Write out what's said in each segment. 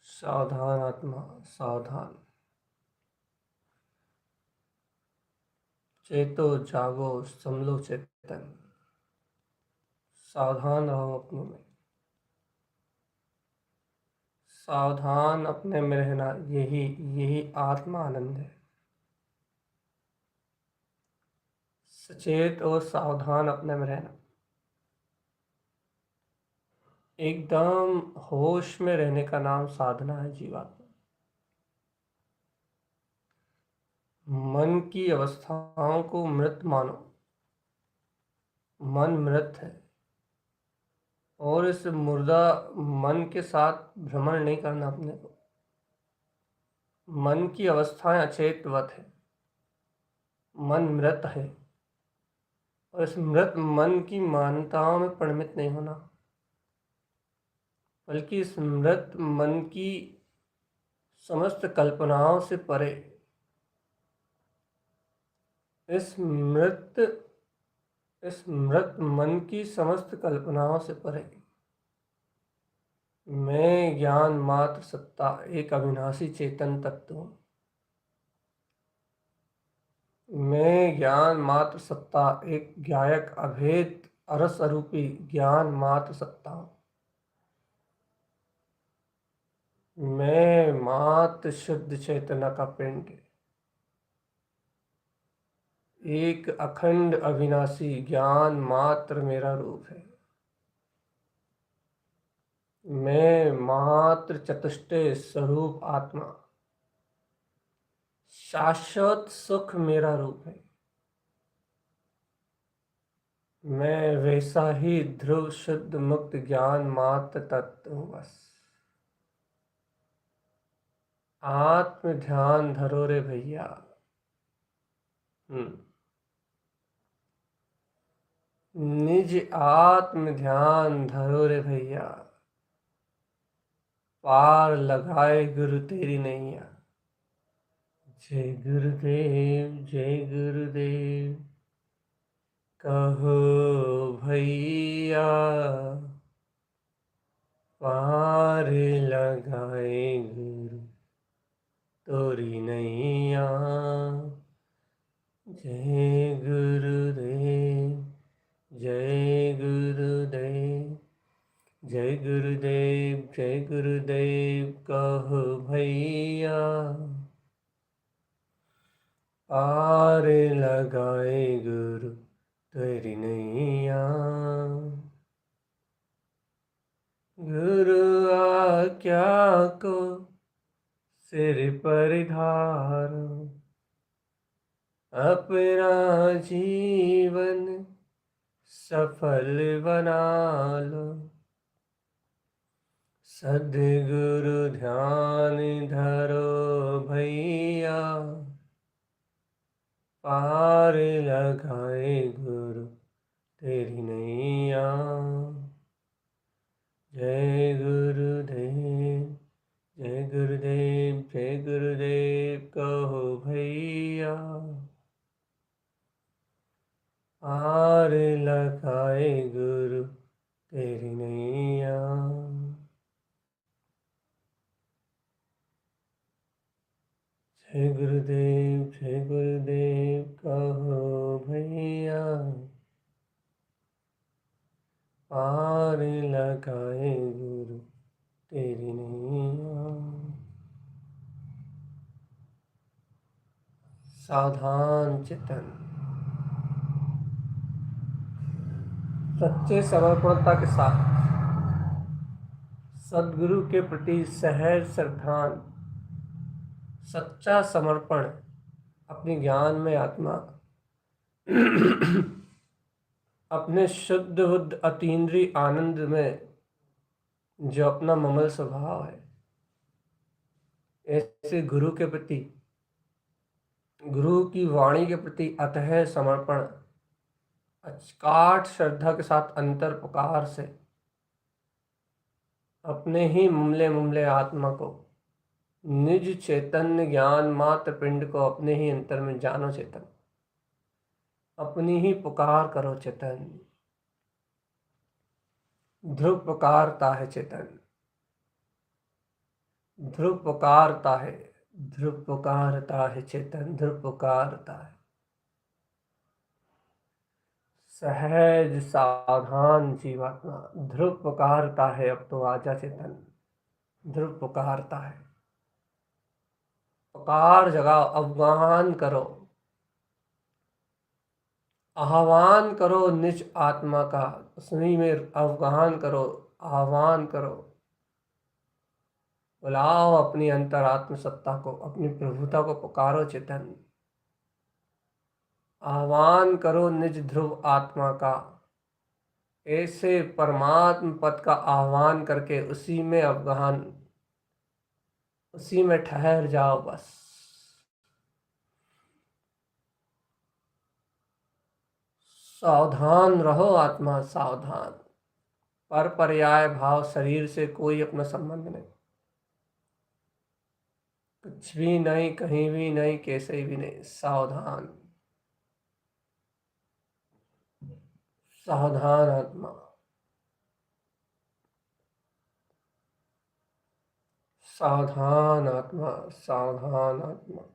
सावधान आत्मा, सावधान। चेतो जागो, संभलो चेतन। सावधान रहो अपने में, सावधान अपने में रहना, यही यही आत्मा आनंद है। सचेत और सावधान अपने में रहना, एकदम होश में रहने का नाम साधना है जीवात्मा। मन की अवस्थाओं को मृत मानो, मन मृत है, और इस मुर्दा मन के साथ भ्रमण नहीं करना अपने को। मन की अवस्थाएं अचेतवत है, मन मृत है, और इस मृत मन की मान्यताओं में परिणमित नहीं होना, बल्कि इस मृत मन की समस्त कल्पनाओं से परे, इस मृत मन की समस्त कल्पनाओं से परे मैं ज्ञान मात्र सत्ता एक अविनाशी चेतन तत्व हूँ। मैं ज्ञान मात्र सत्ता एक ज्ञायक अभेद अरस अरूपी ज्ञान मात्र सत्ता हूँ। मैं मात्र शुद्ध चेतना का पिंड, एक अखंड अविनाशी ज्ञान मात्र मेरा रूप है। मैं मात्र चतुष्टय स्वरूप आत्मा, शाश्वत सुख मेरा रूप है। मैं वैसा ही ध्रुव शुद्ध मुक्त ज्ञान मात्र तत्व हूँ बस। आत्म ध्यान धरो रे भैया। निज आत्म ध्यान धरो रे भैया, पार लगाए गुरु तेरी नैया। जय गुरुदेव, जय गुरुदेव, कहो भैया, पार लगाए गुरु तोरी नैया। जय गुरुदेव, जय गुरुदेव, जय गुरुदेव, जय गुरुदेव, कहो भैया, पार लगाए गुरु तेरी नैया। गुरु आज्ञा को सिर पर धारो, अपना जीवन सफल बना लो। सद्गुरु ध्यान धरो भैया, पार लगाए गुरु तेरी नैया। जय गुरुदेव, जय गुरुदेव, जय गुरुदेव, कहो भैया, पार लगाए गुरु तेरी नैया। जय गुरुदेव कहो भैया, पार लगाए गुरु तेरी नैया। सावधान चितन, सच्चे समर्पणता के साथ सदगुरु के प्रति सहज श्रद्धान, सच्चा समर्पण अपनी ज्ञान में आत्मा, अपने शुद्ध बुद्ध अतीन्द्रिय आनंद में जो अपना ममल स्वभाव है, ऐसे गुरु के प्रति, गुरु की वाणी के प्रति अतः समर्पण, अचकाट श्रद्धा के साथ अंतर पुकार से अपने ही मुमले मुमले आत्मा को, निज चैतन्य ज्ञान मात्र पिंड को अपने ही अंतर में जानो चेतन, अपनी ही पुकार करो चेतन। ध्रुव पुकारता है चेतन, ध्रुव पुकारता है, ध्रुव पुकारता है चेतन, ध्रुव पुकारता है। सहज सावधान जीवात्मा, ध्रुव पुकारता है, अब तो आजा चेतन, ध्रुव पुकारता है। पुकार जगाओ, आह्वान करो, आह्वान करो निज आत्मा का, उसमें में आह्वान करो, आह्वान करो, बुलाओ अपनी अंतरात्म सत्ता को, अपनी प्रभुता को पुकारो चेतन, आह्वान करो निज ध्रुव आत्मा का। ऐसे परमात्म पद का आह्वान करके उसी में अवगाहन, उसी में ठहर जाओ बस। सावधान रहो आत्मा, सावधान। पर पर्याय भाव शरीर से कोई अपना संबंध नहीं, कुछ भी नहीं, कहीं भी नहीं, कैसे भी नहीं। सावधान, सावधान आत्मा, सावधान आत्मा, सावधान आत्मा।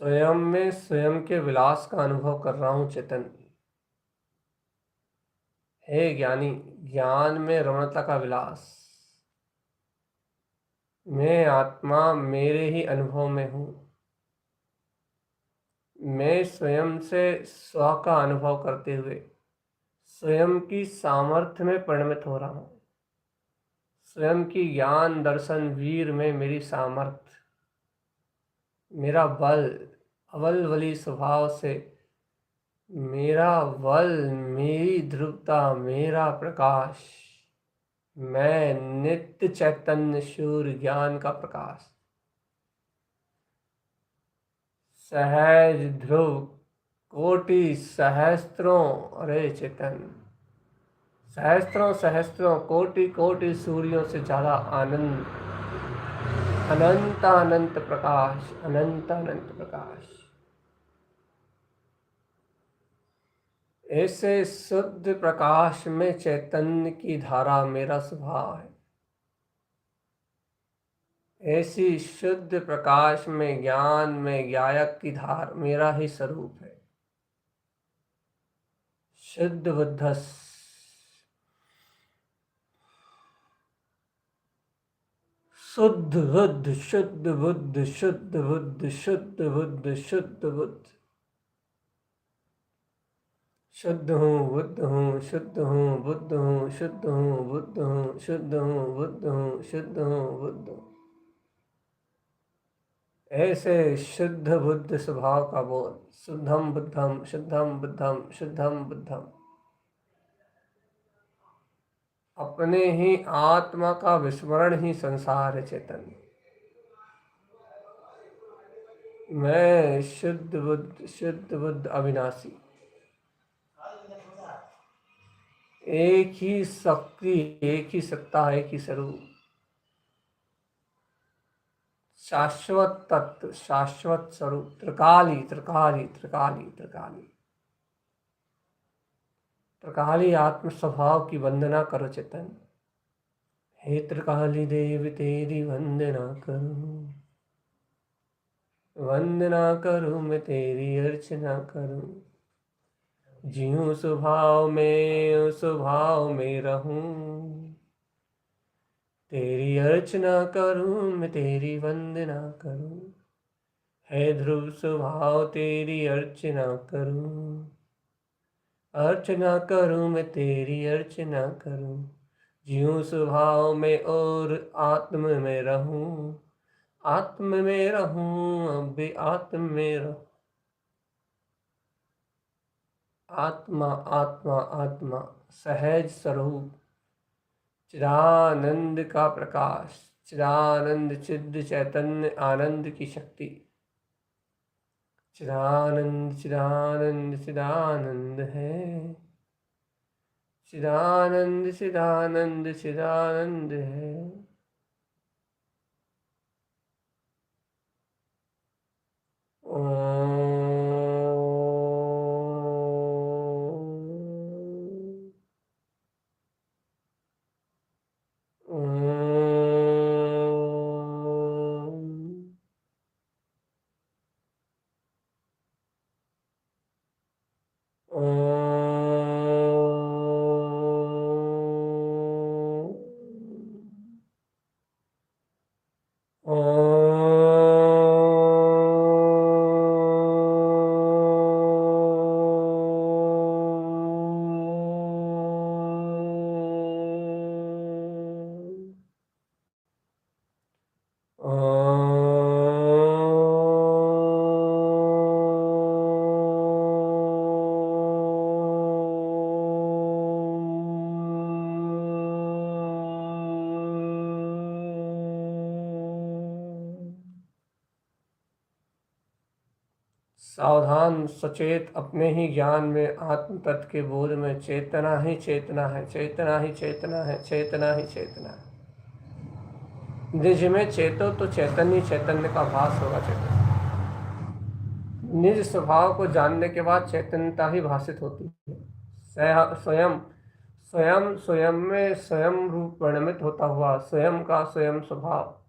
स्वयं में स्वयं के विलास का अनुभव कर रहा हूं चेतन। हे ज्ञानी, ज्ञान में रमणता का विलास। मैं आत्मा मेरे ही अनुभव में हूं। मैं स्वयं से स्व का अनुभव करते हुए स्वयं की सामर्थ्य में परिणमित हो रहा हूं। स्वयं की ज्ञान दर्शन वीर में मेरी सामर्थ्य, मेरा बल, अबलबली स्वभाव से मेरा बल, मेरी ध्रुवता, मेरा प्रकाश, मैं नित्य चैतन्य शूर ज्ञान का प्रकाश, सहज ध्रुव कोटि सहस्त्रों, अरे चेतन, सहस्त्रों सहस्त्रों कोटि कोटि सूर्यों से ज्यादा आनंद, अनंत अनंत प्रकाश, अनंत अनंत प्रकाश। ऐसे शुद्ध प्रकाश में चैतन्य की धारा मेरा स्वभाव है। ऐसी शुद्ध प्रकाश में ज्ञान में ज्ञायक की धार मेरा ही स्वरूप है। शुद्ध बुद्धस, शुद्ध बुद्ध, शुद्ध बुद्ध, शुद्ध बुद्ध, शुद्ध बुद्ध, शुद्ध बुद्ध। शुद्ध हूँ, बुद्ध हूँ, शुद्ध हूँ, बुद्ध हूँ, शुद्ध हूँ, बुद्ध हूँ, शुद्ध हूँ, बुद्ध हूँ, शुद्ध हूँ, बुद्ध हूँ। ऐसे शुद्ध बुद्ध स्वभाव का बोल, शुद्धम बुद्धम, शुद्धम बुद्धम, शुद्धम बुद्धम, अपने ही आत्मा का विस्मरण ही संसार है चैतन्य। मैं शुद्ध बुद्ध अविनाशी, एक ही शक्ति, एक ही सत्ता, एक ही स्वरूप, शाश्वत तत्व, शाश्वत स्वरूप, त्रिकाली त्रिकाली त्रिकाली त्रिकाली त्रिकाली आत्म स्वभाव की वंदना करो चैतन्य। हे त्रिकाली देवी तेरी वंदना करूं, वंदना करूं मैं तेरी अर्चना करूं, जीऊं स्वभाव में उस स्वभाव में रहूं, तेरी अर्चना करूं मैं तेरी वंदना करूं, है ध्रुव स्वभाव तेरी अर्चना करूं, अर्चना करूं मैं तेरी अर्चना करूं, जीऊं स्वभाव में और आत्म में रहूं, आत्म में रहूं अब भी आत्म में रहूं। आत्मा आत्मा आत्मा सहज स्वरूप, चिदानंद का प्रकाश, चिदानंद चिद्ध चैतन्य आनंद की शक्ति, चिदानंद चिदानंद चिदानंद है, चिदानंद चिदानंद चिदानंद है। सावधान सचेत अपने ही ज्ञान में आत्म तत्व के बोध में चेतना ही चेतना है, चेतना ही चेतना है, चेतना ही चेतना है। निज में चेतो तो चैतन्य चैतन्य का भास होगा। चैतन्य निज स्वभाव को जानने के बाद चैतन्यता ही भाषित होती है। स्वयं स्वयं स्वयं में स्वयं रूप परिणमित होता हुआ स्वयं का स्वयं स्वभाव,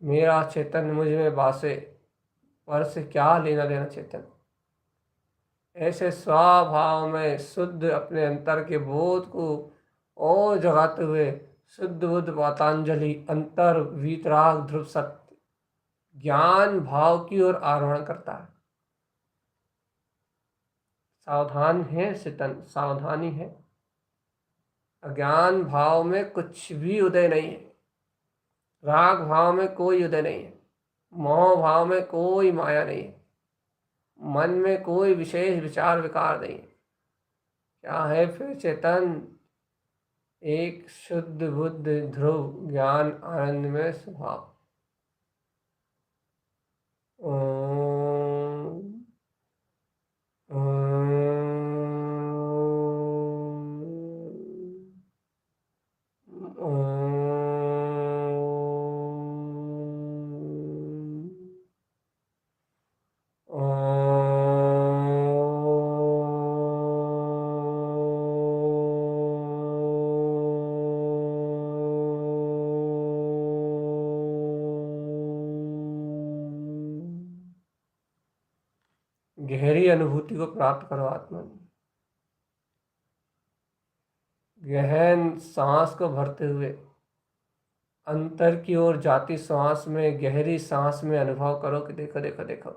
मेरा चेतन मुझ में वासे, पर से क्या लेना देना चेतन। ऐसे स्वभाव में शुद्ध अपने अंतर के बोध को और जगाते हुए शुद्ध बुद्ध पातांजलि अंतर वीतराग ध्रुव सत्य ज्ञान भाव की ओर आरोहण करता है। सावधान है चेतन, सावधानी है। अज्ञान भाव में कुछ भी उदय नहीं है, राग भाव में कोई उदय नहीं है, मोह भाव में कोई माया नहीं है, मन में कोई विशेष विचार विकार नहीं है। क्या है फिर चेतन? एक शुद्ध बुद्ध ध्रुव ज्ञान आनंद में स्वभाव। ओम गहरी अनुभूति को प्राप्त करो आत्मा में। गहन सांस को भरते हुए अंतर की ओर जाती सांस में, गहरी सांस में अनुभव करो कि देखो देखो देखो,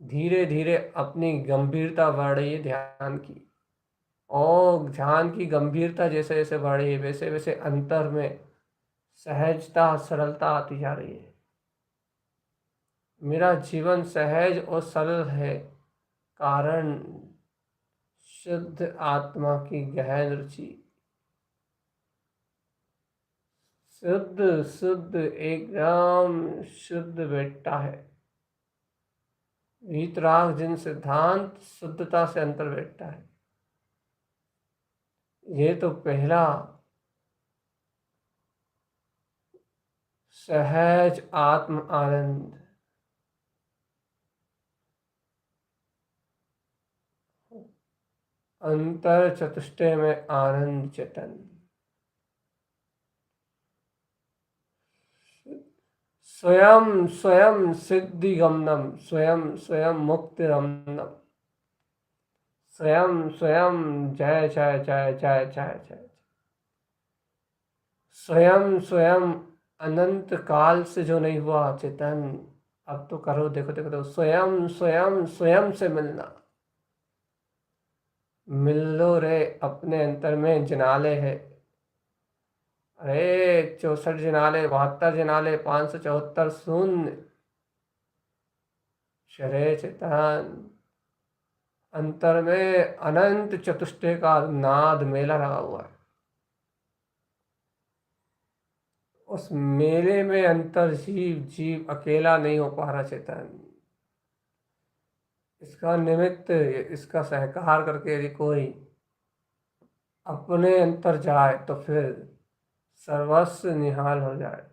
धीरे धीरे अपनी गंभीरता बढ़ रही है ध्यान की, और ध्यान की गंभीरता जैसे जैसे बढ़ रही है वैसे वैसे अंतर में सहजता सरलता आती जा रही है। मेरा जीवन सहज और सरल है, कारण शुद्ध आत्मा की गहन रुचि। शुद्ध शुद्ध एकदम शुद्ध बेटा है। वीतराग जिन सिद्धांत शुद्धता से अंतर बैठता है। ये तो पहला सहज आत्म आनंद, अंतर चतुष्टय में आनंद चेतन, स्वयं स्वयं सिद्धि गमनम, स्वयं स्वयं मुक्ति रमनम, स्वयं स्वयं जय जय जय जय जय जय, स्वयं स्वयं अनंत काल से जो नहीं हुआ चेतन, अब तो करो, देखो देखो देखो, स्वयं स्वयं स्वयं से मिलना। मिल लो रे, अपने अंतर में जिनाले है। अरे 64 जिनाले, 72 जिनाले, 574 शून्य, शरे चेतन, अंतर में अनंत चतुष्टय का नाद मेला लगा हुआ है। उस मेले में अंतर जीव जीव अकेला नहीं हो पा रहा चेतन। इसका निमित्त, इसका सहकार करके यदि कोई अपने अंतर जाए तो फिर सर्वस्व निहाल हो जाए।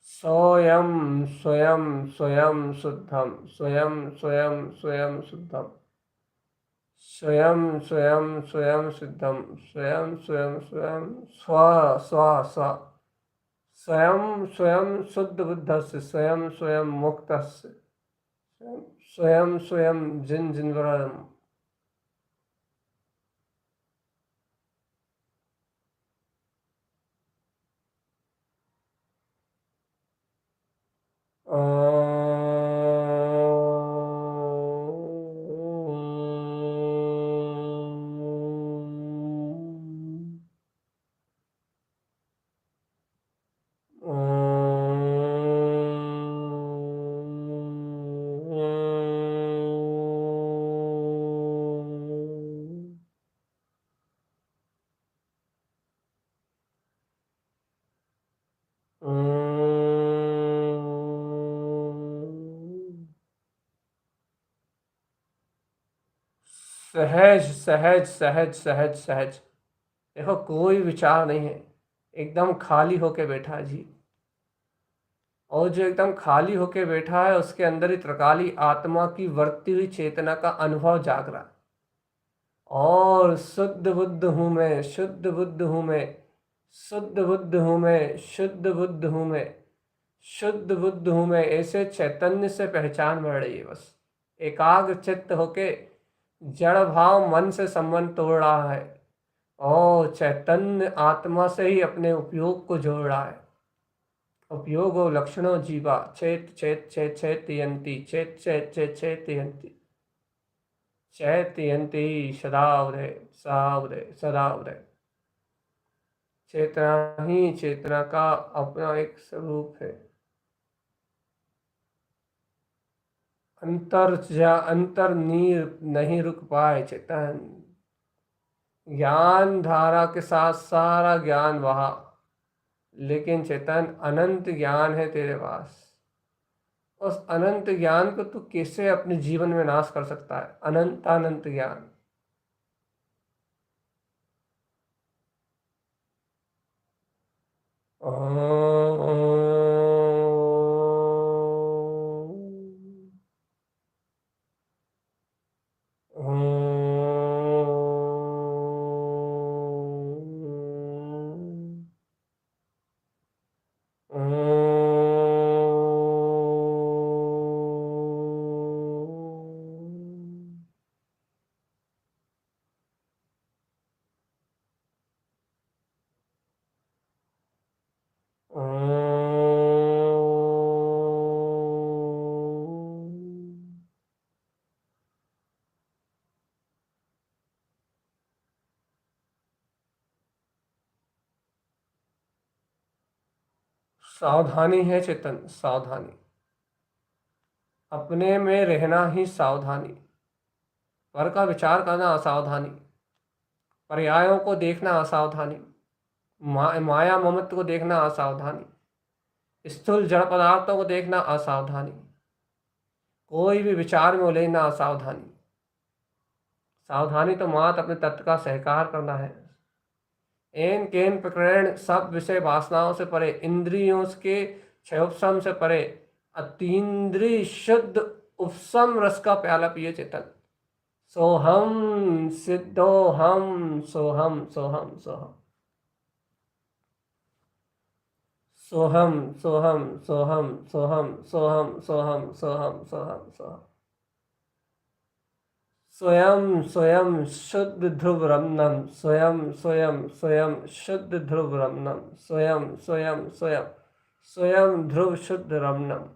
स्वयं स्वयं स्वयं शुद्धम, स्वयं स्वयं स्वयं शुद्धम, स्वयं स्वयं स्वयं शुद्धम, स्वयं स्वयं स्वयं स्व स्व स्व, स्वयं स्वयं शुद्ध बुद्धस्य, स्वयं स्वयं मुक्तस्य, स्वयं स्वयं जिन जिनवरम। सहज सहज सहज सहज सहज, देखो कोई विचार नहीं है, एकदम खाली होके बैठा है जी। और जो एकदम खाली होके बैठा है उसके अंदर ही त्रिकाली आत्मा की वर्ती हुई चेतना का अनुभव जाग रहा है। और शुद्ध बुद्ध हूं मैं, शुद्ध बुद्ध हूं मैं, शुद्ध बुद्ध हूं मैं, शुद्ध बुद्ध हूं मैं, शुद्ध बुद्ध हूं मैं, ऐसे चैतन्य से पहचान बढ़ रही है। बस एकाग्र चित्त होके जड़ भाव मन से संबंध तोड़ रहा है और चैतन्य आत्मा से ही अपने उपयोग को जोड़ रहा है। उपयोगो लक्षणों जीवा चेत चेत चेत चेतयंती, चेत चेत चेत चेतयंती, चैतयंती सदा उदय सदा उदय सदा उदय। चेतना ही चेतना का अपना एक स्वरूप है। अंतर नीर नहीं रुक पाए चेतन, ज्ञान धारा के साथ सारा ज्ञान बहा, लेकिन चेतन अनंत ज्ञान है तेरे पास। उस अनंत ज्ञान को तू कैसे अपने जीवन में नाश कर सकता है? अनंत अनंत ज्ञान। सावधानी है चेतन, सावधानी। अपने में रहना ही सावधानी। पर का विचार करना असावधानी। पर्यायों को देखना असावधानी। माया ममत्व को देखना असावधानी। स्थूल जड़ पदार्थों को देखना असावधानी। कोई भी विचार में उलझना असावधानी। सावधानी तो मात्र अपने तत्व का सहकार करना है। एन केन प्रकरण सब विषय वासनाओं से परे, इंद्रियों के क्षयोपशम से परे, अतीन्द्रिय शुद्ध उपशम रस का प्याला पिए चेतन। सोहम सिद्धोहम सोहम सोहम सोहम सोहम सोहम सोहम सोहम सोहम सोहम सोहम सोहम सोहम स्वयं स्वयं शुद्ध ध्रुव रमनम, स्वयं स्वयं स्वयं शुद्ध ध्रुव रमनम, स्वयं स्वयं स्वयं स्वयं ध्रुव शुद्ध रमनम।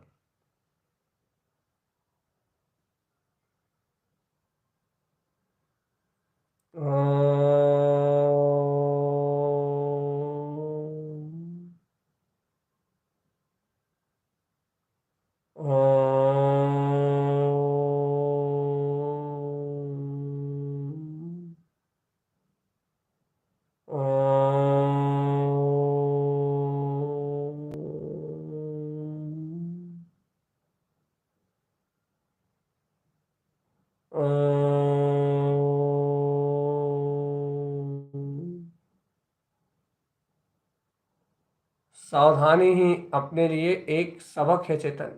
सावधानी ही अपने लिए एक सबक है चेतन,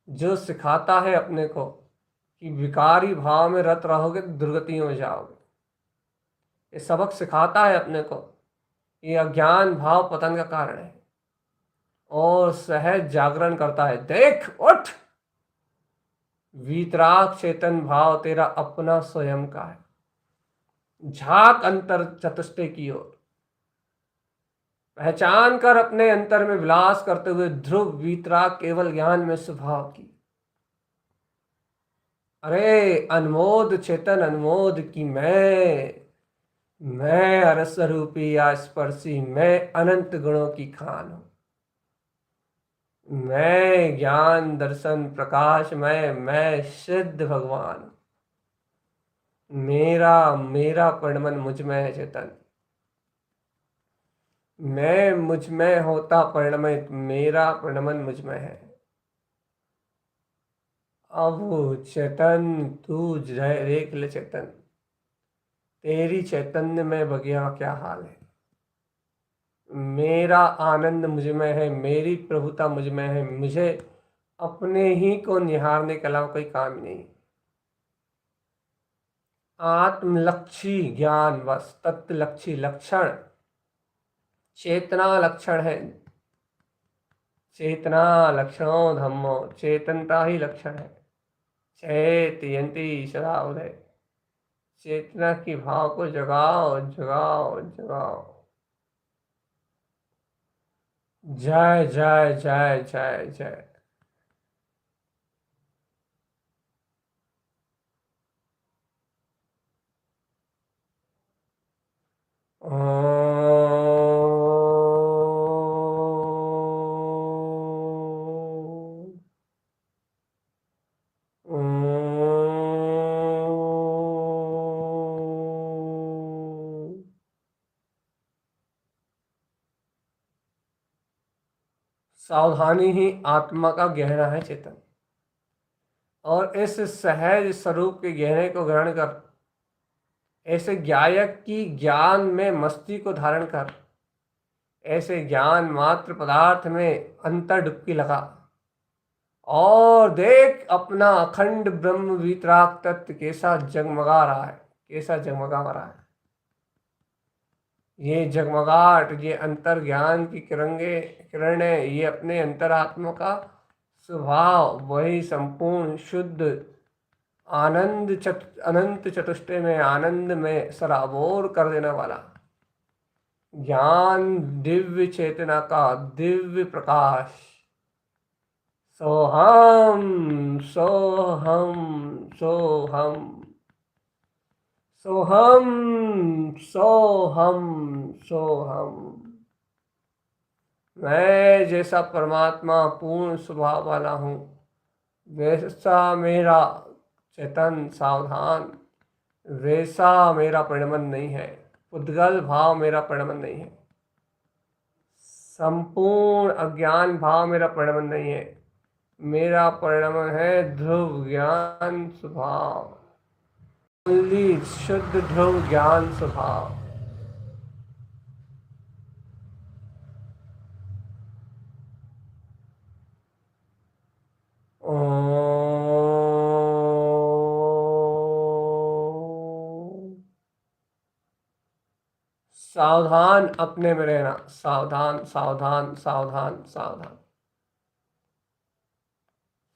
जो सिखाता है अपने को कि विकारी भाव में रत रहोगे तो दुर्गतियों में जाओगे। ये सबक सिखाता है अपने को, ये अज्ञान भाव पतन का कारण है, और सहज जागरण करता है। देख उठ, वीतराग चेतन भाव तेरा अपना स्वयं का है। झांक अंतर चतुष्टय की ओर, पहचान कर अपने अंतर में विलास करते हुए ध्रुव वीतराग केवल ज्ञान में स्वभाव की। अरे अनमोद चेतन अनमोद की मैं अरस रूपी या स्पर्शी, मैं अनंत गुणों की खान हूं। मैं ज्ञान दर्शन प्रकाश मैं सिद्ध भगवान हूं। मेरा मेरा प्रणमन मुझ में है चेतन। मैं मुझ में होता परिणमित, मेरा प्रणमन मुझ में है। अब चेतन तू देख ले चेतन, तेरी चैतन्य में बगिया क्या हाल है। मेरा आनंद मुझ में है, मेरी प्रभुता मुझ में है। मुझे अपने ही को निहारने के अलावा कोई काम नहीं। आत्मलक्षी ज्ञान बस, तत्वलक्षी लक्षण चेतना लक्षण है। चेतना लक्षणों धम्मो, चेतनता ही लक्षण है। चेतयंती सदा उदय, चेतना की भाव को जगाओ जगाओ जगाओ। जय जय जय जय जय। सावधानी ही आत्मा का गहना है चेतन, और इस सहज स्वरूप के गहने को ग्रहण कर, ऐसे गायक की ज्ञान में मस्ती को धारण कर, ऐसे ज्ञान मात्र पदार्थ में अंतर डुबकी लगा, और देख अपना अखंड ब्रह्म वीतराग तत्व कैसा जगमगा रहा है, कैसा जगमगा रहा है। ये जगमगाहट, ये अंतर ज्ञान की किरणें, ये अपने अंतरात्मा का स्वभाव, वही संपूर्ण शुद्ध आनंद अनंत चतुष्टय में आनंद में सराबोर कर देने वाला ज्ञान, दिव्य चेतना का दिव्य प्रकाश। सोहम सोहम सोहम सोहम सोहम सोहम। मैं जैसा परमात्मा पूर्ण स्वभाव वाला हूँ, वैसा मेरा चेतन सावधान, वैसा मेरा परिणमन नहीं है। उद्गल भाव मेरा परिणमन नहीं है। संपूर्ण अज्ञान भाव मेरा परिणमन नहीं है। मेरा परिणमन है ध्रुव ज्ञान स्वभाव, शुद्ध ध्रुव ज्ञान स्वभाव। सावधान अपने में रहना, सावधान सावधान सावधान सावधान।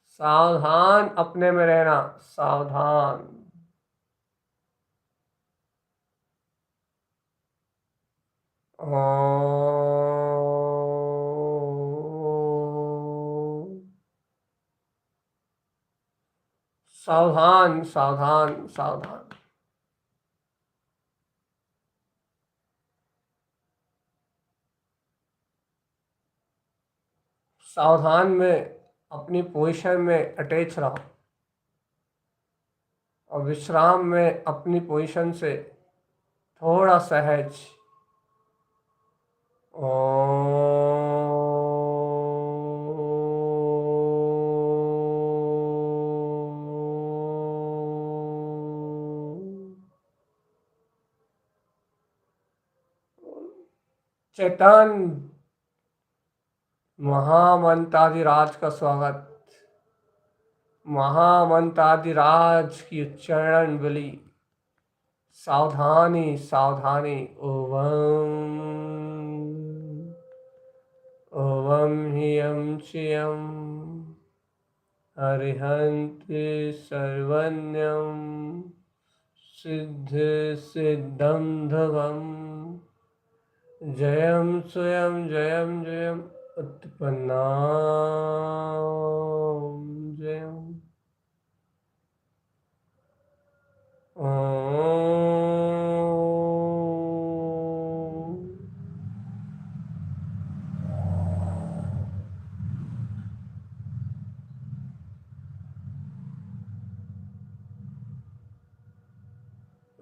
सावधान अपने में रहना, सावधान। सावधान सावधान सावधान। सावधान में अपनी पोजीशन में अटैच रहो और विश्राम में अपनी पोजीशन से थोड़ा सहज। चैतन महामंताधिराज का स्वागत। महामंताधिराज की उच्चारण बलि। सावधानी सावधानी। ओवम ओवम ह्रियं श्रियं अरिहंत सर्वज्ञं सिद्ध सिद्धं ध्रुवम् जयं स्वयं जयं जयं उत्पन्नां जयम्।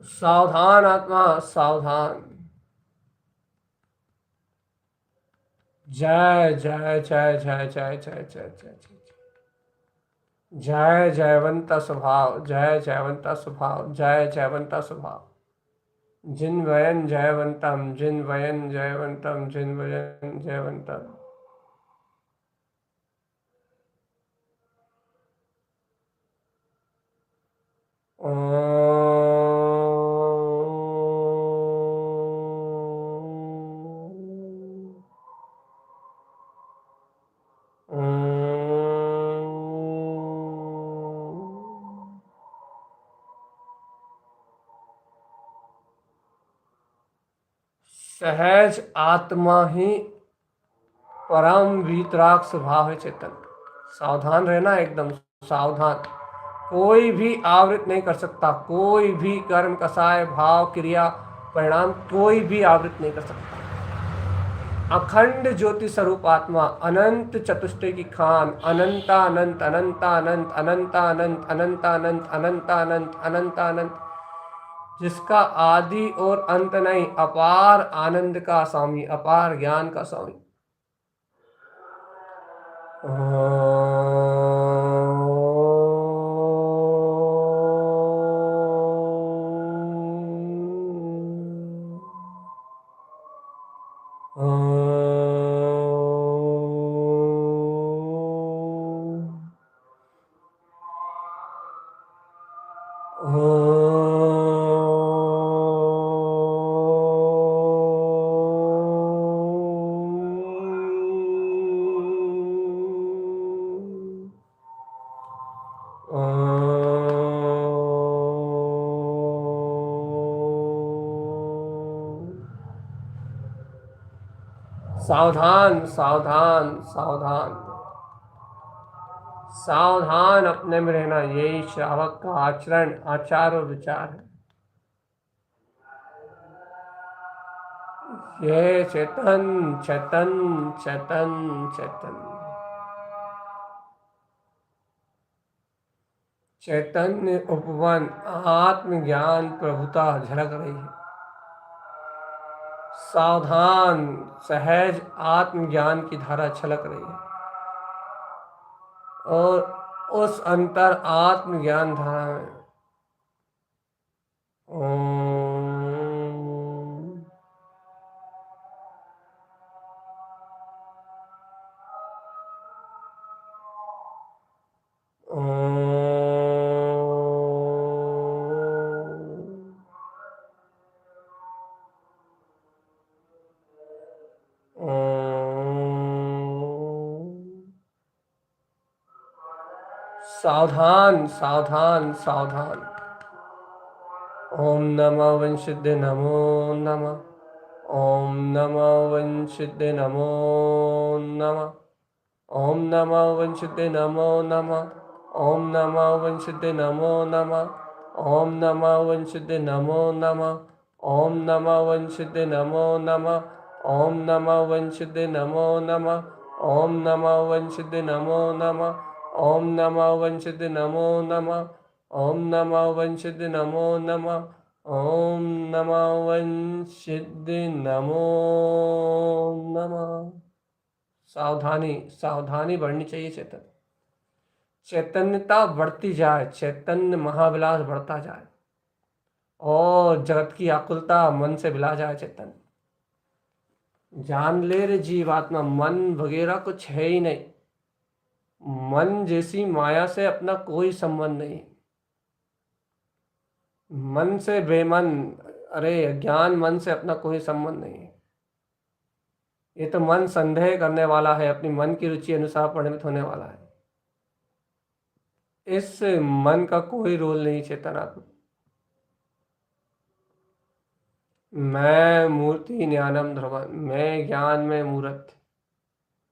सावधान आत्मा सावधान। जय जय जय जय जय जय जय जय जय जयवंत स्वभाव, जय जयवंत स्वभाव, जय जयवंत स्वभाव। जिन वयन जयवंतम, जिन वयन जयवंतम, जिन वयन जयवंतम। सहज आत्मा ही परम वीतराग स्वभाव है चेतन। सावधान रहना, एकदम सावधान। कोई भी आवृत नहीं कर सकता, कोई भी कर्म कसाय भाव क्रिया परिणाम कोई भी आवृत नहीं कर सकता। अखंड ज्योति स्वरूप आत्मा, अनंत चतुष्टय की खान, अनंतानंत अनंतानंत अनंतानंत अनंतानंत अनंतानंत अनंतानंत, जिसका आदि और अंत नहीं, अपार आनंद का स्वामी, अपार ज्ञान का स्वामी। सावधान सावधान सावधान। सावधान अपने में रहना, यही श्रावक का आचरण, आचार और विचार है। ये चेतन चेतन चेतन चेतन चैतन्य उपवन आत्मज्ञान प्रभुता झलक रही है। सावधान सहज आत्मज्ञान की धारा छलक रही है और उस अंतर आत्मज्ञान धारा में ओम सावधान सावधान सावधान। ओम नमः वंशुद्धे नमो नमः। ओम नमः वंशुद्धे नमो नमः। ओम नमः वंशुद्धे नमो नमः। ओम नमः वंशुद्धे नमो नमः। ओम नमः वंशुद्धे नमो नमः। ओम नमः वंशुद्धे नमो नमः। ओम नमः वंशुद्धे नमो नमः। ओम नमः वंशुद्धे नमो नमः। ओम नमः वंशुद्धे नमो नमः। ओम नमः वंशुद्धे नमो नमः। ओम नमः वंशुद्धे नमो नमः। सावधानी सावधानी बढ़नी चाहिए। चैतन्यता बढ़ती जाए, चैतन्य महाविलास बढ़ता जाए और जगत की आकुलता मन से विला जाए। चैतन्य जान ले रे जीवात्मा, मन वगैरह कुछ है ही नहीं। मन जैसी माया से अपना कोई संबंध नहीं। मन से बेमन, अरे ज्ञान मन से अपना कोई संबंध नहीं है। ये तो मन संदेह करने वाला है, अपनी मन की रुचि अनुसार परिणत होने वाला है। इस मन का कोई रोल नहीं चेतनात्मा। मैं मूर्ति ज्ञानम ध्रुवम, मैं ज्ञान में मूर्त,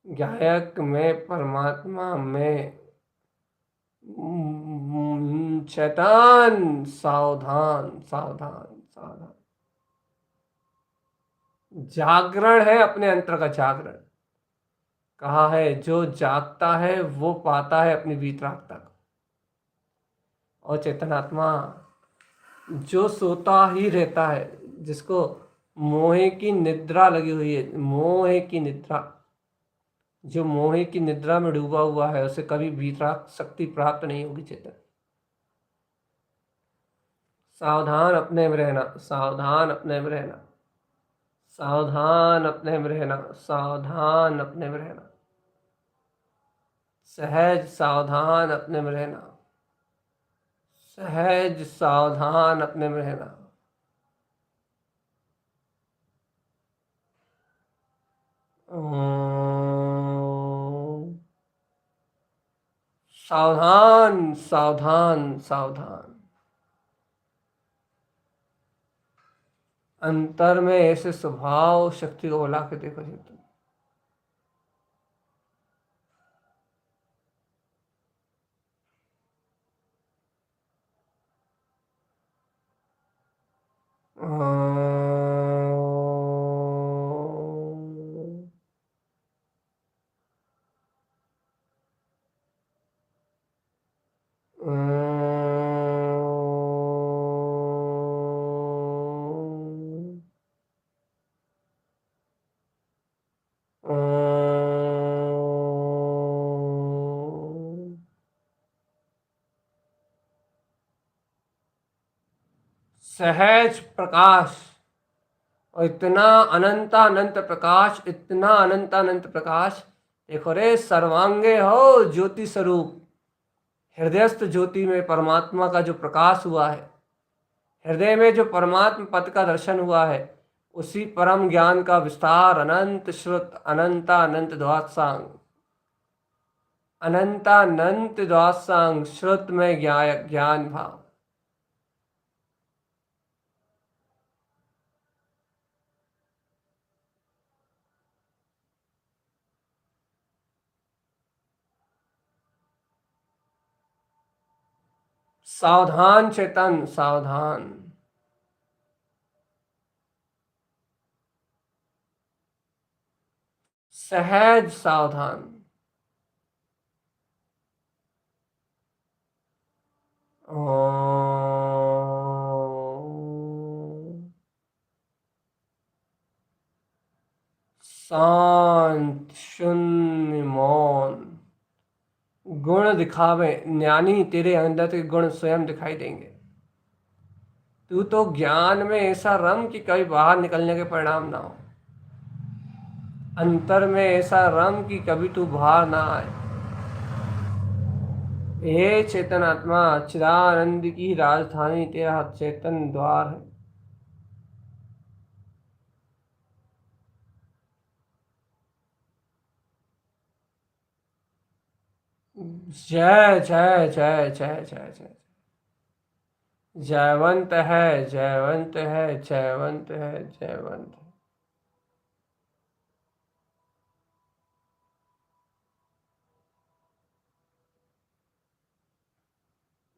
गायक में परमात्मा में चैतन। सावधान सावधान सावधान। जागरण है अपने अंतर का जागरण। कहा है जो जागता है वो पाता है अपनी वीतरागता को। और चेतनात्मा जो सोता ही रहता है, जिसको मोह की निद्रा लगी हुई है, मोह की निद्रा, जो मोह की निद्रा में डूबा हुआ है उसे कभी वीतराग शक्ति प्राप्त नहीं होगी। चेतन सावधान अपने में रहना, सावधान अपने में रहना, सावधान अपने में रहना, सावधान अपने में रहना, सहज सावधान अपने में रहना, सहज सावधान अपने में रहना। सावधान सावधान सावधान। अंतर में ऐसे स्वभाव शक्ति को बुला के देखो चेतन। सहज प्रकाश, और इतना अनंत प्रकाश, इतना अनंत प्रकाश। देखो रे, सर्वांगे हो ज्योति स्वरूप, हृदयस्थ ज्योति में परमात्मा का जो प्रकाश हुआ है, हृदय में जो परमात्मा पद का दर्शन हुआ है, उसी परम ज्ञान का विस्तार अनंत श्रुत अनंत द्वादशांग, अनंत द्वादशांग श्रुत में ज्ञान भाव। सावधान चेतन सावधान। सहज सावधान। शांत शून्य मौन। गुण दिखावे, ज्ञानी तेरे अंदर के गुण स्वयं दिखाई देंगे। तू तो ज्ञान में ऐसा रम कि कभी बाहर निकलने के परिणाम ना हो। अंतर में ऐसा रम कि कभी तू बाहर ना आए। हे चेतन आत्मा, चिदानंद की राजधानी तेरा चेतन द्वार है। जय जय जय जय जय जय। जयवंत है, जयवंत है, जयवंत है, जयवंत है।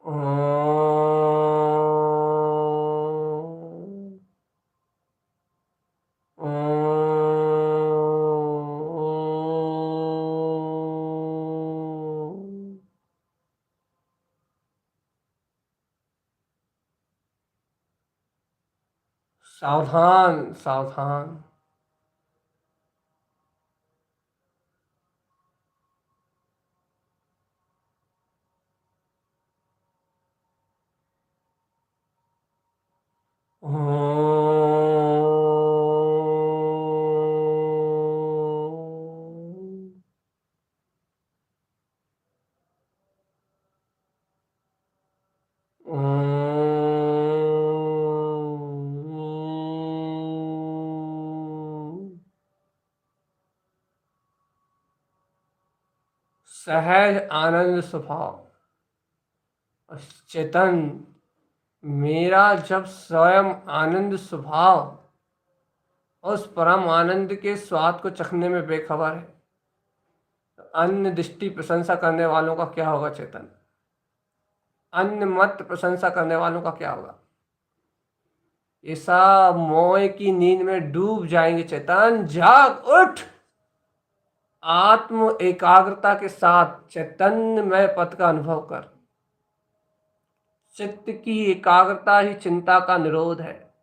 ओम। ओम। सावधान सावधान। ओम। ओम। सहज आनंद स्वभाव। चेतन, मेरा जब स्वयं आनंद स्वभाव उस परम आनंद के स्वाद को चखने में बेखबर है, तो अन्य दृष्टि प्रशंसा करने वालों का क्या होगा चेतन? अन्य मत प्रशंसा करने वालों का क्या होगा? ऐसा मोह की नींद में डूब जाएंगे चेतन। जाग उठ, आत्म एकाग्रता के साथ चैतन्यमय पथ का अनुभव कर। चित्त की एकाग्रता ही चिंता का निरोध है।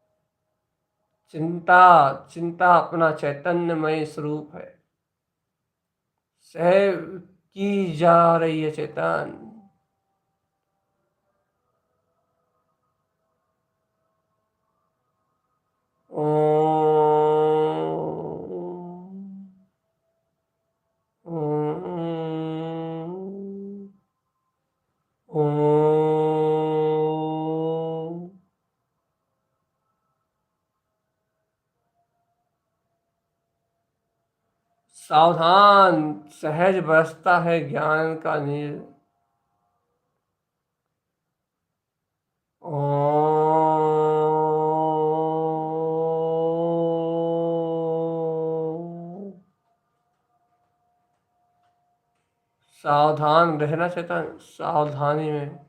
चिंता, चिंता अपना चैतन्यमय स्वरूप है। सह की जा रही है चेतन। ओम। ओम। ओम। सावधान, सहज बरसता है ज्ञान का नीर। ओम। सावधान रहना चेतन, सावधानी में।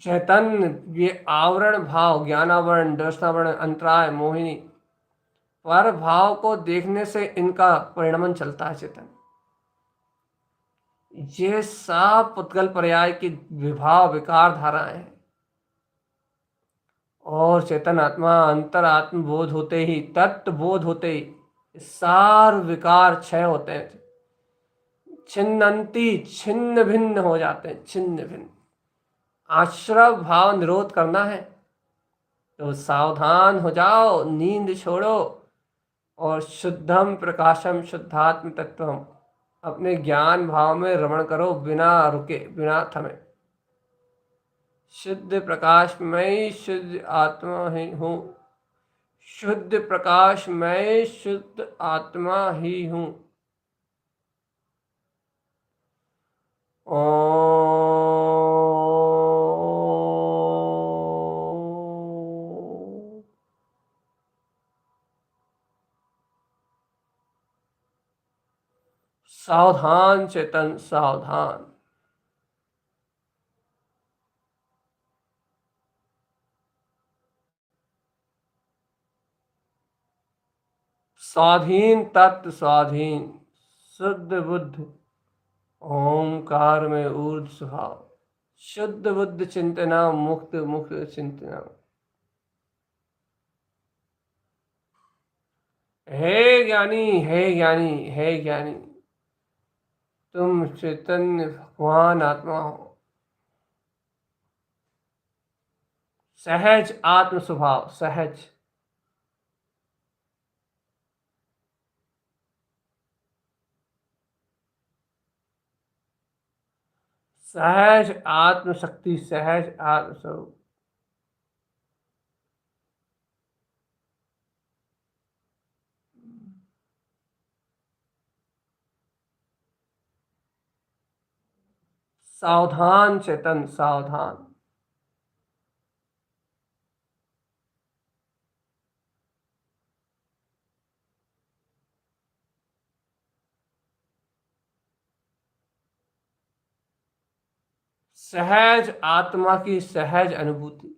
चैतन्य, ये आवरण भाव, ज्ञानावरण, दर्शनावरण, अंतराय, मोहिनी, पर भाव को देखने से इनका परिणमन चलता है चेतन। ये सब पुद्गल पर्याय की विभाव विकार धाराएं हैं। और चेतन आत्मा अंतर आत्म बोध होते ही, तत्व बोध होते ही सार विकार क्षय होते हैं। छिन्नंती, छिन्न भिन्न हो जाते हैं, छिन्न भिन्न। आश्रव भाव निरोध करना है तो सावधान हो जाओ, नींद छोड़ो और शुद्धम प्रकाशम शुद्धात्म तत्वम अपने ज्ञान भाव में रमण करो, बिना रुके, बिना थमे। शुद्ध प्रकाश मैं शुद्ध आत्मा ही हूँ। शुद्ध प्रकाश मैं शुद्ध आत्मा ही हूँ। ओम। सावधान चेतन, सावधान। स्वाधीन तत्व स्वाधीन शुद्ध बुद्ध ओंकार में ऊर्ध स्वभाव शुद्ध बुद्ध चिंतना मुक्त मुक्त चिंतना। हे ज्ञानी हे ज्ञानी हे ज्ञानी, तुम चैतन्य भगवान आत्मा हो। सहज आत्म स्वभाव सहज सहज आत्मशक्ति सहज आत्मस्वरूप। सावधान चेतन सावधान। सहज आत्मा की सहज अनुभूति।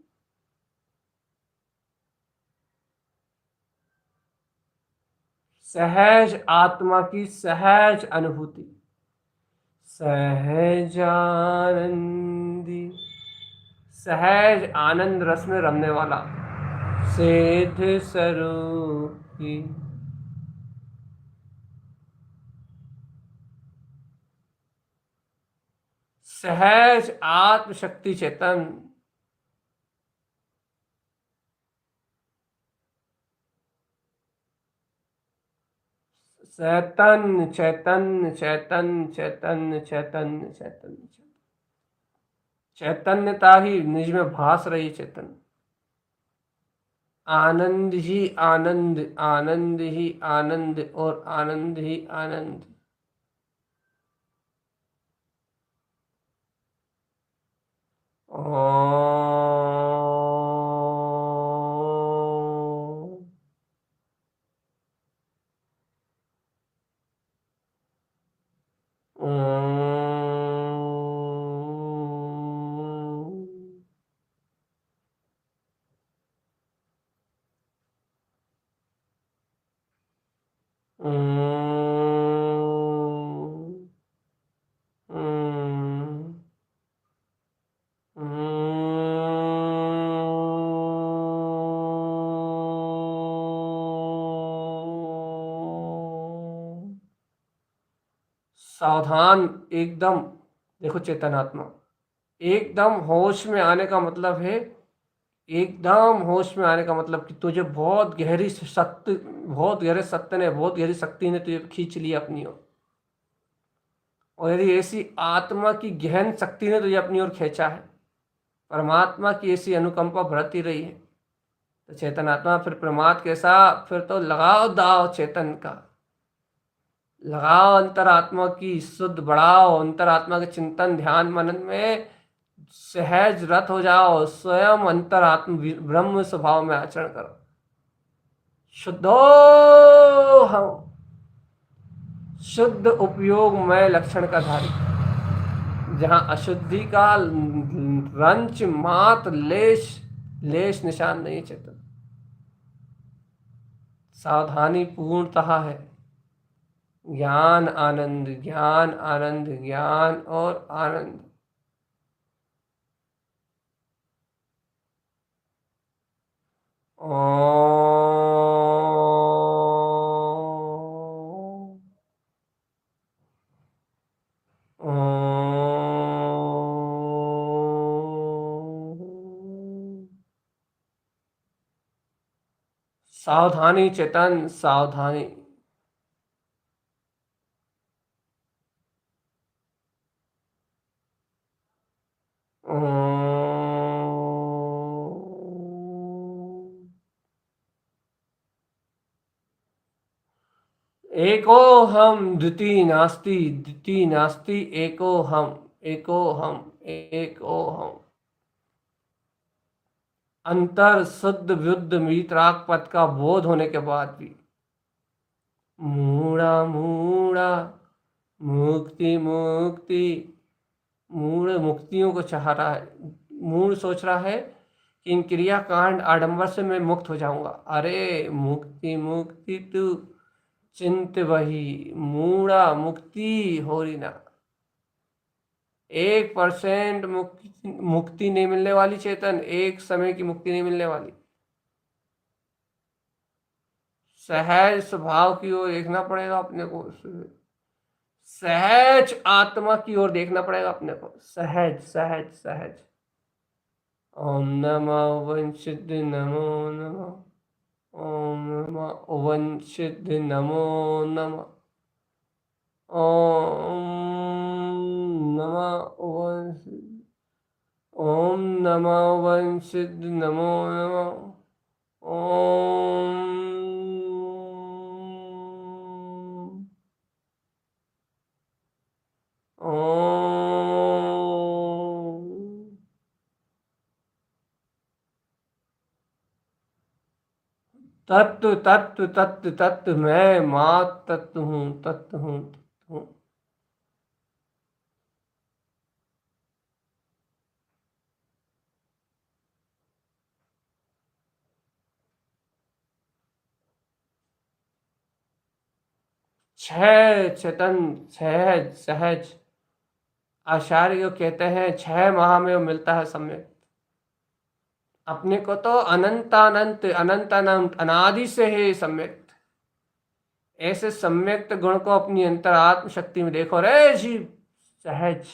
सहज आत्मा की सहज अनुभूति। सहज आनंदी सहज आनंद रस में रमने वाला सिद्ध स्वरूपी। सहज आत्मशक्ति चेतन। चैतन्य चैतन्य चैतन्य चैतन्य चैतन्य चैतन्य चैतन्यता ही निज में भास रही चेतन। आनंद ही आनंद आनंद ही आनंद और आनंद ही आनंद। सावधान एकदम। देखो चेतनात्मा एकदम होश में आने का मतलब है, एकदम होश में आने का मतलब कि तुझे बहुत गहरी सत्य, बहुत गहरे सत्य ने, बहुत गहरी शक्ति ने तुझे खींच लिया अपनी ओर। और यदि ऐसी आत्मा की गहन शक्ति ने तुझे अपनी ओर खींचा है, परमात्मा की ऐसी अनुकंपा बरती रही है, तो चेतनात्मा फिर प्रमाद कैसा, फिर तो लगाओ दाव चेतन का, लगाओ अंतरात्मा की शुद्ध बढ़ाओ, अंतरात्मा के चिंतन ध्यान मनन में सहज रत हो जाओ, स्वयं अंतरात्म ब्रह्म स्वभाव में आचरण करो। शुद्धो हम शुद्ध उपयोग में लक्षण का धारी, जहां अशुद्धि का रंच मात्र लेश लेश निशान नहीं चेतन। सावधानी पूर्णतः है। ज्ञान आनंद ज्ञान आनंद ज्ञान और आनंद। सावधानी चेतन सावधानी। एको हम द्वितीय नास्ति द्वितीय नास्ति एको हम एको हम एको हम। अंतर शुद्ध विरुद्ध मीतराग पद का बोध होने के बाद भी मूढ़ा मूढ़ा मुक्ति मुक्ति, मूढ़ मुक्तियों को चाह रहा है, मूढ़ सोच रहा है कि इन क्रियाकांड आडंबर से मैं मुक्त हो जाऊंगा। अरे मुक्ति मुक्ति तू चिंत वही मूढ़ा मुक्ति होरी ना। 1% मुक्ति मुक्ति नहीं मिलने वाली चेतन, एक समय की मुक्ति नहीं मिलने वाली। सहज स्वभाव की ओर देखना पड़ेगा अपने को, सहज आत्मा की ओर देखना पड़ेगा अपने को, सहज सहज सहज। ओम नमः वंशिद नमो नमः, ओम नमः वंशिद नमो नमः, ओम नमः वंशिद, ओम नमः वंशिद नमो नमः, ओम ओम। तत्व तत्व तत्व तत्व मैं मात तत्व हूँ, तत्व हूँ, तत्व हूँ। छह चेतन, सहज सहज। आचार्य को कहते हैं 6 माह में वो मिलता है सम्यक। अपने को तो अनंतानंत अनंत अनंत अनादि से है सम्यक। ऐसे सम्यक्त गुण को अपनी अंतरात्म शक्ति में देखो रे जीव। सहज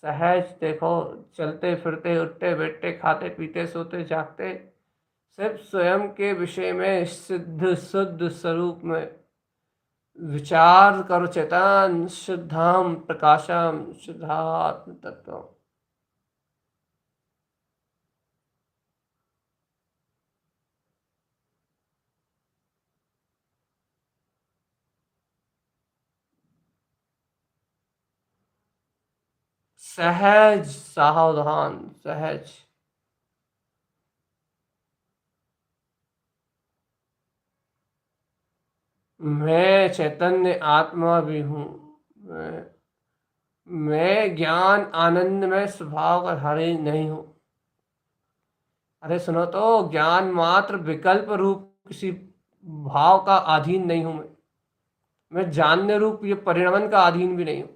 सहज देखो, चलते फिरते उठते बैठते खाते पीते सोते जागते सिर्फ स्वयं के विषय में सिद्ध शुद्ध स्वरूप में विचार करो। चेतन शुद्धम प्रकाशम शुद्धात्म तत्व। सहज सावधान सहज। मैं चैतन्य आत्मा भी हूँ। मैं ज्ञान आनंद में स्वभाव का धारी नहीं हूँ। अरे सुनो तो, ज्ञान मात्र विकल्प रूप किसी भाव का अधीन नहीं हूं मैं जानने रूप ये परिणमन का अधीन भी नहीं हूं।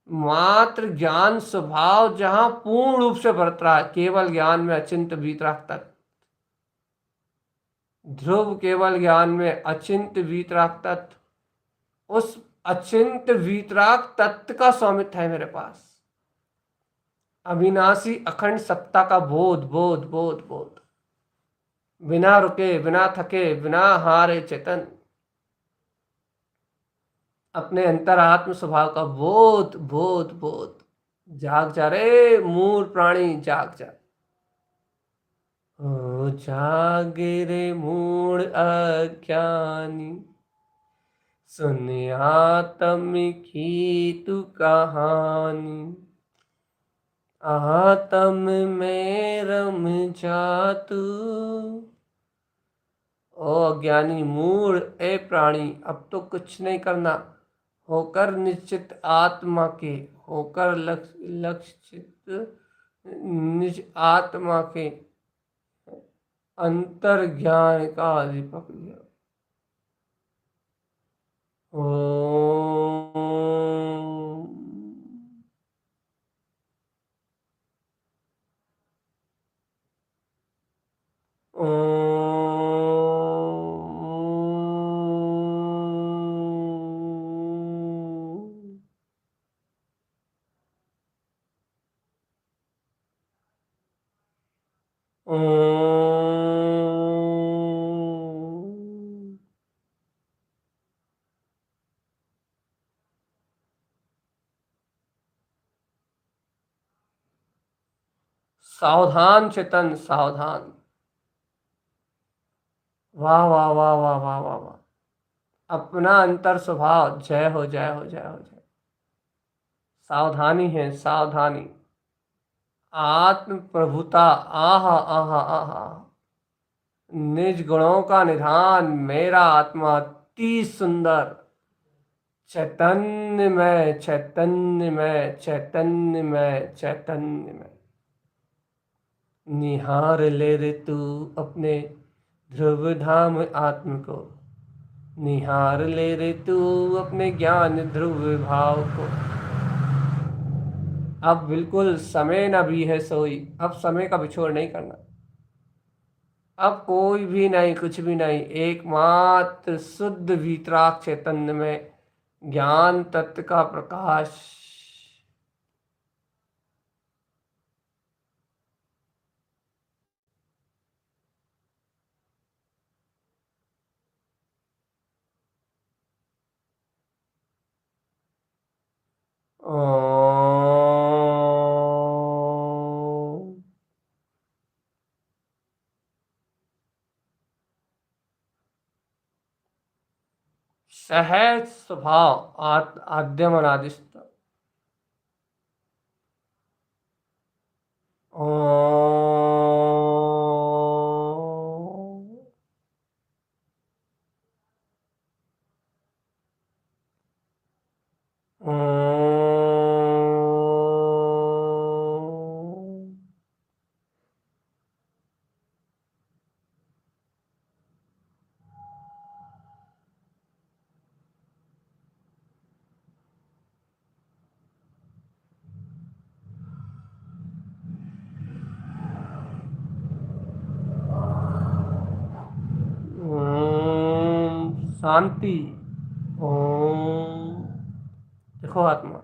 मात्र ज्ञान स्वभाव जहां पूर्ण रूप से बरत रहा है, केवल ज्ञान में अचिंत वीतराग तत्व। ध्रुव केवल ज्ञान में अचिंत वीतराग तत्व। उस अचिंत वीतराग तत्व का स्वामित्व है मेरे पास। अविनाशी अखंड सत्ता का बोध बोध बोध बोध, बिना रुके बिना थके बिना हारे चेतन। अपने अंतरात्म स्वभाव का बोध बोध बोध। जाग जा रे मूल प्राणी, जाग जा। ओ जागे रे मूड अज्ञानी, सुन आत्म की तू कहानी। आत्म में रम जा तू। ओ अज्ञानी मूड ए प्राणी, अब तो कुछ नहीं करना। होकर निश्चित आत्मा के, होकर लक्षित निज आत्मा के अंतर ज्ञान का दीपक लिया। ओम सावधान चेतन सावधान। वाह वाह वाह वाह वाह वाह वाह। अपना अंतर स्वभाव जय हो जय हो जय हो जय। सावधानी है सावधानी। आत्म प्रभुता, आहा आहा आहा। निज गुणों का निधान, मेरा आत्मा अति सुंदर। चैतन्य में चैतन्य में चैतन्य में चैतन्य में। निहार ले रे तू अपने ध्रुव धाम आत्म को निहार ले रे तू अपने ज्ञान ध्रुव भाव को। अब बिल्कुल समय न भी है सोई, अब समय का बिछोड़ नहीं करना। अब कोई भी नहीं, कुछ भी नहीं, एकमात्र शुद्ध वीतराग चैतन्य में ज्ञान तत्व का प्रकाश। ओम। सहज स्वभाव आद्यम अनादिस्त। ओम। ओम। शांति। ओम। देखो आत्मा,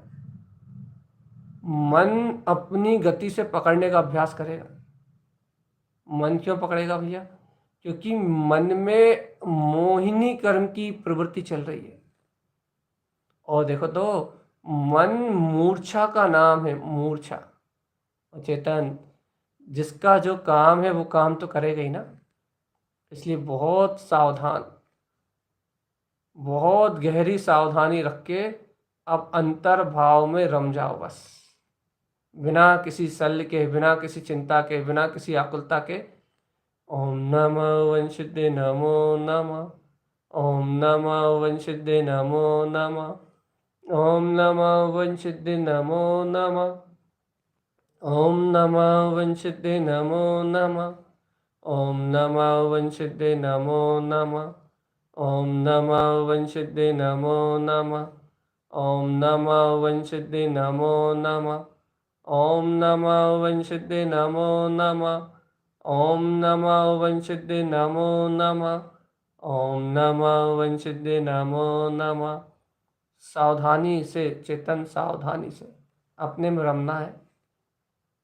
मन अपनी गति से पकड़ने का अभ्यास करेगा। मन क्यों पकड़ेगा भैया? क्योंकि मन में मोहिनी कर्म की प्रवृत्ति चल रही है। और देखो तो, मन मूर्छा का नाम है, मूर्छा। चेतन जिसका जो काम है वो काम तो करेगा ही ना। इसलिए बहुत सावधान, बहुत गहरी सावधानी रख के अब अंतर भाव में रम जाओ बस, बिना किसी शल्य के, बिना किसी चिंता के, बिना किसी आकुलता के। ओम नमः वंशिदे नमो नमः। ओम नमः वंशिदे नमो नमः। ओम नमः वंशिदे नमो नमः। ओम नमः वंशिदे नमो नमः। ओम नमः वंशिदे नमो नमः। ओम नमः वंशिदे नमो नमः। ओम नमः वंशिदे नमो नमः। ओम नमः वंशिदे नमो नमः। ओम नमः वंशिदे नमो नमः। ओम नमः वंशिदे नमो नमः। सावधानी से चेतन, सावधानी से अपने में रमना है।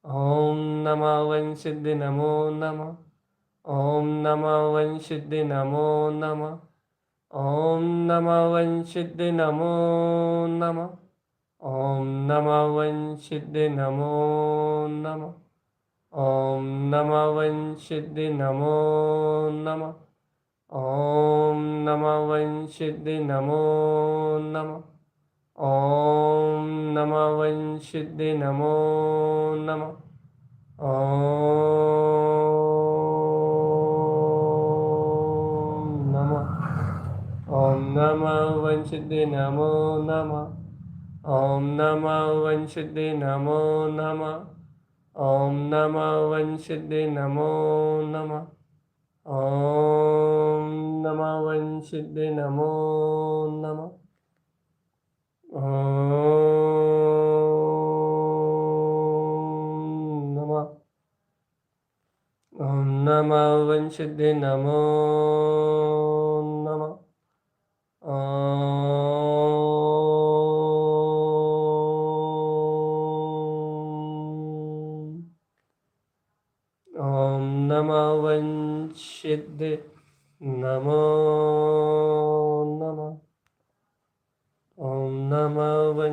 ओम नमः वंशिदे नमो नमः। ओम नमः वंशिदे नमो नमः। ओम नमः वंशिदे नमो नमः। ओम नमः वंशिदे नमो नमः। ओम नमः वंशिदे नमो नमः। ओम नमः वंशिदे नमो नमः। ओम नमः वंशिदे नमो नमः। ओम नमः। ओम नमः वंशिदे नमो नमः। ओम नमः वंशिदे नमो नमः। ओम नमः वंशिदे नमो नमः। ओम नमः वंशिदे नमो नमः। ओम नमः। ओम नमः वंशिदे नमो नमः। ओम नमः वंशिदे नमो नमः। ओम नमः वंशिदे